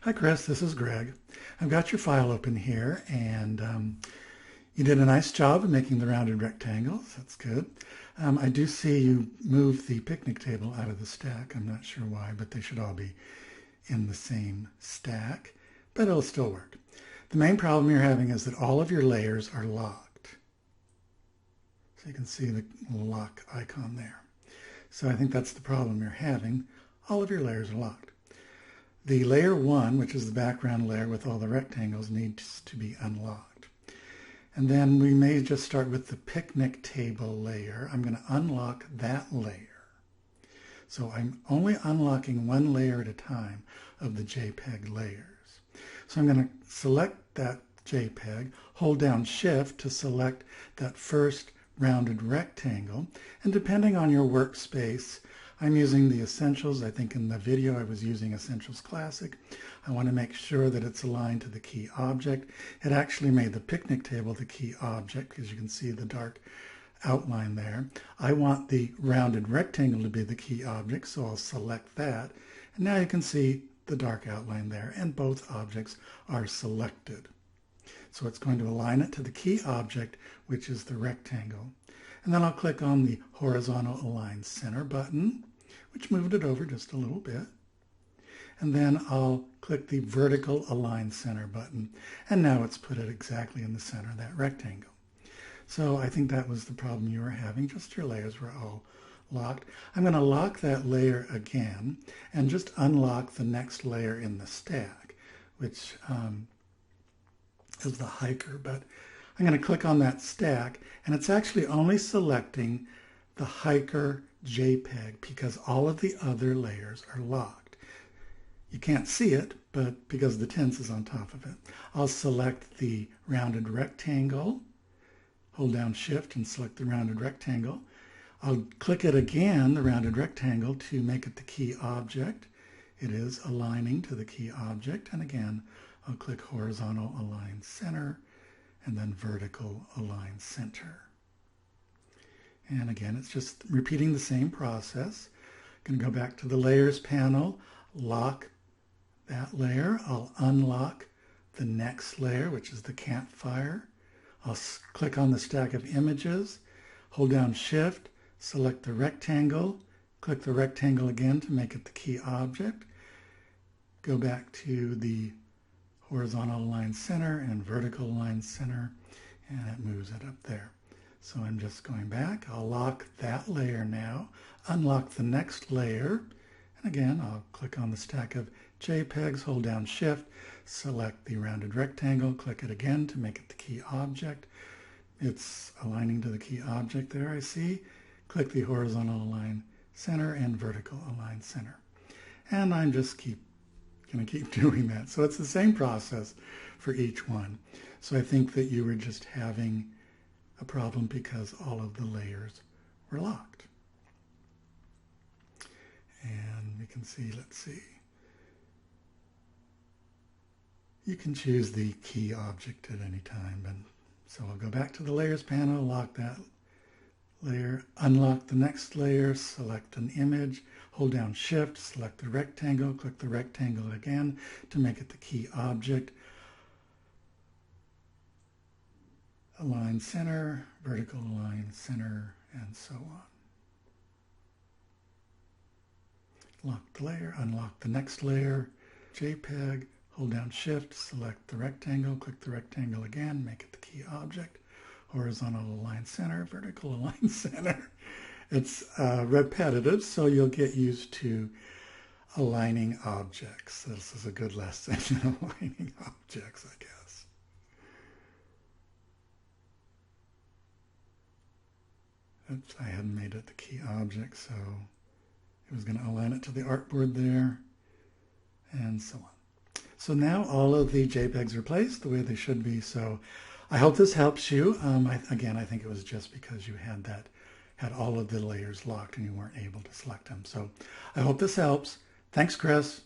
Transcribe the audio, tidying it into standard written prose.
Hi Chris, this is Greg. I've got your file open here and you did a nice job of making the rounded rectangles. That's good. I do see you moved the picnic table out of the stack. I'm not sure why, but they should all be in the same stack, but it'll still work. The main problem you're having is that all of your layers are locked. So you can see the lock icon there. So I think that's the problem you're having. All of your layers are locked. The layer 1, which is the background layer with all the rectangles, needs to be unlocked. And then we may just start with the picnic table layer. I'm going to unlock that layer. So I'm only unlocking one layer at a time of the JPEG layers. So I'm going to select that JPEG, hold down Shift to select that first rounded rectangle, and depending on your workspace, I'm using the Essentials. I think in the video I was using Essentials Classic. I want to make sure that it's aligned to the key object. It actually made the picnic table the key object because you can see the dark outline there. I want the rounded rectangle to be the key object, so I'll select that. And now you can see the dark outline there, and both objects are selected. So it's going to align it to the key object, which is the rectangle. And then I'll click on the horizontal align center button, which moved it over just a little bit. And then I'll click the vertical align center button. And now it's put it exactly in the center of that rectangle. So I think that was the problem you were having, just your layers were all locked. I'm going to lock that layer again and just unlock the next layer in the stack, which is the hiker. But I'm going to click on that stack, and it's actually only selecting the hiker JPEG because all of the other layers are locked. You can't see it, but because the tents is on top of it. I'll select the rounded rectangle, hold down Shift and select the rounded rectangle. I'll click it again, the rounded rectangle, to make it the key object. It is aligning to the key object, and again, I'll click horizontal align center, and then vertical align center. And again, it's just repeating the same process. I'm going to go back to the layers panel, lock that layer. I'll unlock the next layer, which is the campfire. I'll click on the stack of images, hold down Shift, select the rectangle, click the rectangle again to make it the key object. Go back to the horizontal align center and vertical align center, and it moves it up there. So I'm just going back. I'll lock that layer now, unlock the next layer, and again I'll click on the stack of JPEGs, hold down Shift, select the rounded rectangle, click it again to make it the key object. It's aligning to the key object there, I see. Click the horizontal align center and vertical align center. And I'm just going to keep doing that. So it's the same process for each one. So I think that you were just having a problem because all of the layers were locked. And we can see, let's see. You can choose the key object at any time. And so I'll go back to the layers panel, lock that layer, unlock the next layer, select an image, hold down Shift, select the rectangle, click the rectangle again to make it the key object. Align center, vertical align center, and so on. Lock the layer, unlock the next layer, JPEG, hold down Shift, select the rectangle, click the rectangle again, make it the key object. Horizontal align center, vertical align center. It's repetitive, so you'll get used to aligning objects. This is a good lesson in aligning objects, I guess. Oops, I hadn't made it the key object, so it was going to align it to the artboard there, and so on. So now all of the JPEGs are placed the way they should be. So I hope this helps you. Again, I think it was just because you had all of the layers locked and you weren't able to select them. So I hope this helps. Thanks, Chris.